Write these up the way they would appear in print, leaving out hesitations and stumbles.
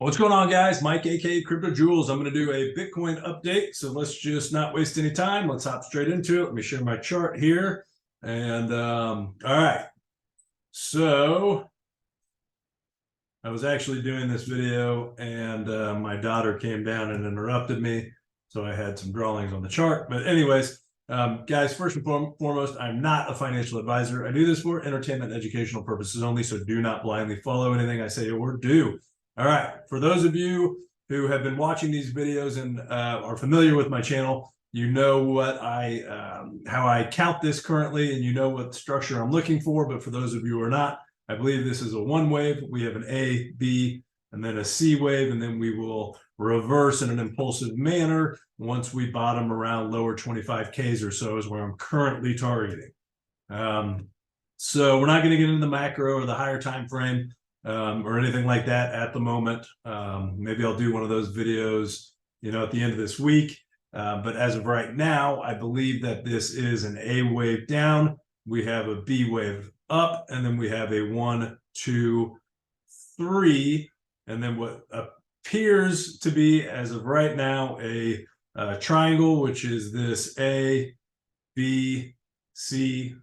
What's going on, guys? Mike, aka Crypto Jewels. I'm going to do a Bitcoin update. So let's just not waste any time. Let's hop straight into it. Let me share my chart here. And all right. So I was actually doing this video and my daughter came down and interrupted me. So I had some drawings on the chart. But anyways, guys, first and foremost, I'm not a financial advisor. I do this for entertainment and educational purposes only. So do not blindly follow anything I say or do. All right, for those of you who have been watching these videos and are familiar with my channel, you know what how I count this currently, and you know what structure I'm looking for. But for those of you who are not, I believe this is a one wave. We have an A, B, and then a C wave, and then we will reverse in an impulsive manner once we bottom around lower 25Ks or so is where I'm currently targeting. So we're not going to get into the macro or the higher time frame. Or anything like that at the moment. Maybe I'll do one of those videos, at the end of this week. But as of right now, I believe that this is an A wave down. We have a B wave up, and then we have a 1, 2, 3, and then what appears to be, as of right now, a triangle, which is this A, B, C,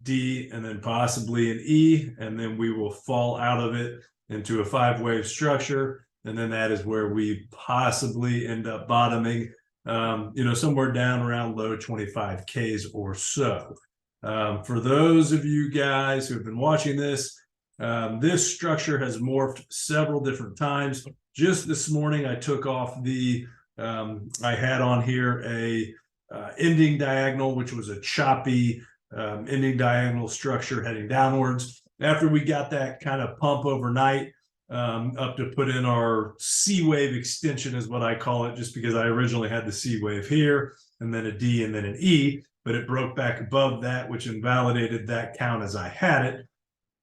D, and then possibly an E, and then we will fall out of it into a 5-wave structure, and then that is where we possibly end up bottoming, somewhere down around low 25Ks or so. For those of you guys who have been watching this, this structure has morphed several different times. Just this morning, I took off I had on here a ending diagonal, which was a choppy ending diagonal structure heading downwards. After we got that kind of pump overnight up to put in our C wave extension is what I call it, just because I originally had the C wave here and then a D and then an E, but it broke back above that, which invalidated that count as I had it.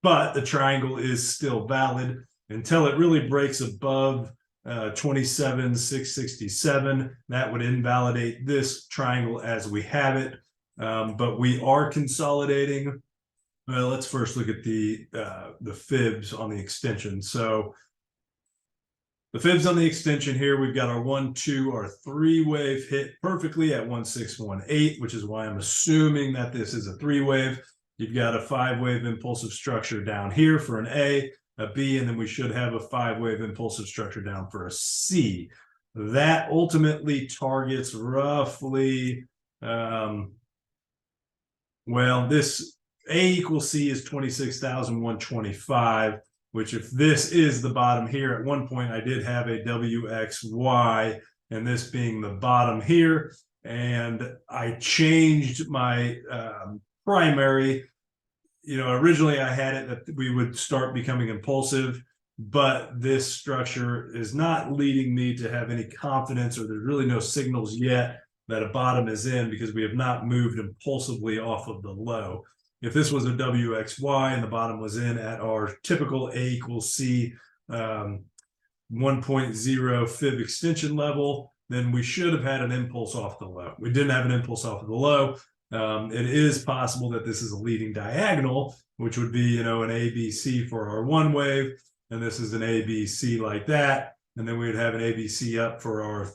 But the triangle is still valid until it really breaks above 27,667. That would invalidate this triangle as we have it. But we are consolidating. Well, let's first look at the fibs on the extension. So the fibs on the extension here, we've got our 1, 2, our 3-wave hit perfectly at 1618, which is why I'm assuming that this is a 3-wave. You've got a 5-wave impulsive structure down here for an A, a B, and then we should have a 5-wave impulsive structure down for a C. That ultimately targets roughly this A equals C is 26,125, which if this is the bottom here, at one point I did have a WXY, and this being the bottom here, and I changed my primary. Originally I had it that we would start becoming impulsive, but this structure is not leading me to have any confidence, or there's really no signals yet that a bottom is in, because we have not moved impulsively off of the low. If this was a WXY and the bottom was in at our typical A equals C 1.0 fib extension level, then we should have had an impulse off the low. We didn't have an impulse off of the low. It is possible that this is a leading diagonal, which would be, an ABC for our 1 wave, and this is an ABC like that. And then we would have an ABC up for our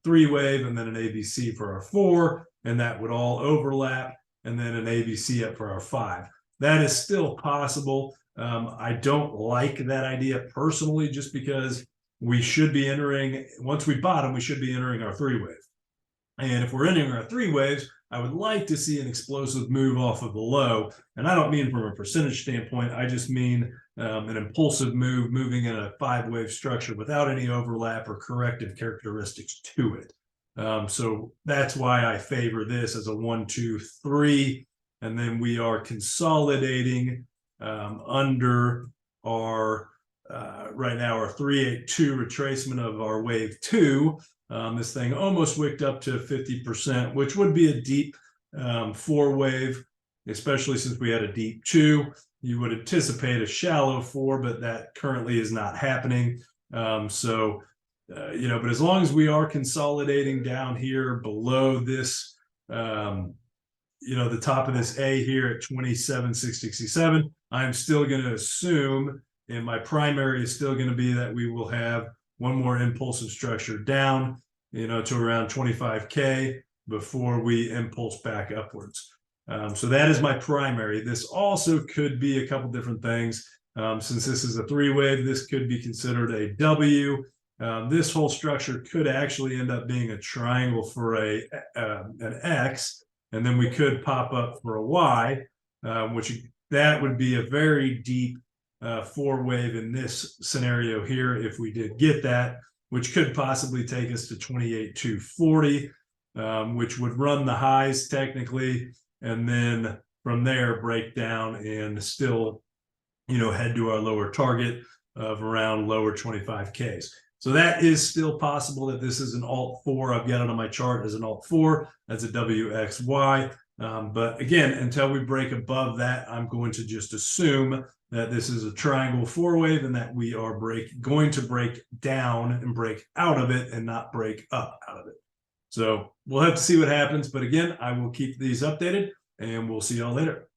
3-wave, and then an ABC for our 4, and that would all overlap, and then an ABC up for our 5. That is still possible. I don't like that idea personally, just because we should be entering, once we bottom, we should be entering our 3-wave. And if we're entering our 3 waves, I would like to see an explosive move off of the low. And I don't mean from a percentage standpoint, I just mean an impulsive move, moving in a 5-wave structure without any overlap or corrective characteristics to it. So that's why I favor this as a 1, 2, 3. And then we are consolidating under our, right now, our 382 retracement of our wave 2. This thing almost wicked up to 50%, which would be a deep 4-wave, especially since we had a deep 2. You would anticipate a shallow 4, but that currently is not happening. But as long as we are consolidating down here below this, the top of this A here at 27,667, I'm still going to assume And my primary is still going to be that we will have one more impulsive structure down, to around 25K before we impulse back upwards. So that is my primary. This also could be a couple different things. Since this is a three-wave, this could be considered a W. This whole structure could actually end up being a triangle for an X, and then we could pop up for a Y, which that would be a very deep four-wave in this scenario here if we did get that, which could possibly take us to 28,240, which would run the highs technically, and then from there break down and still, head to our lower target of around lower 25Ks. So that is still possible that this is an alt 4. I've got it on my chart as an alt 4. That's a WXY. But again, until we break above that, I'm going to just assume that this is a triangle four-wave and that we are going to break down and break out of it and not break up out of it. So we'll have to see what happens. But again, I will keep these updated and we'll see y'all later.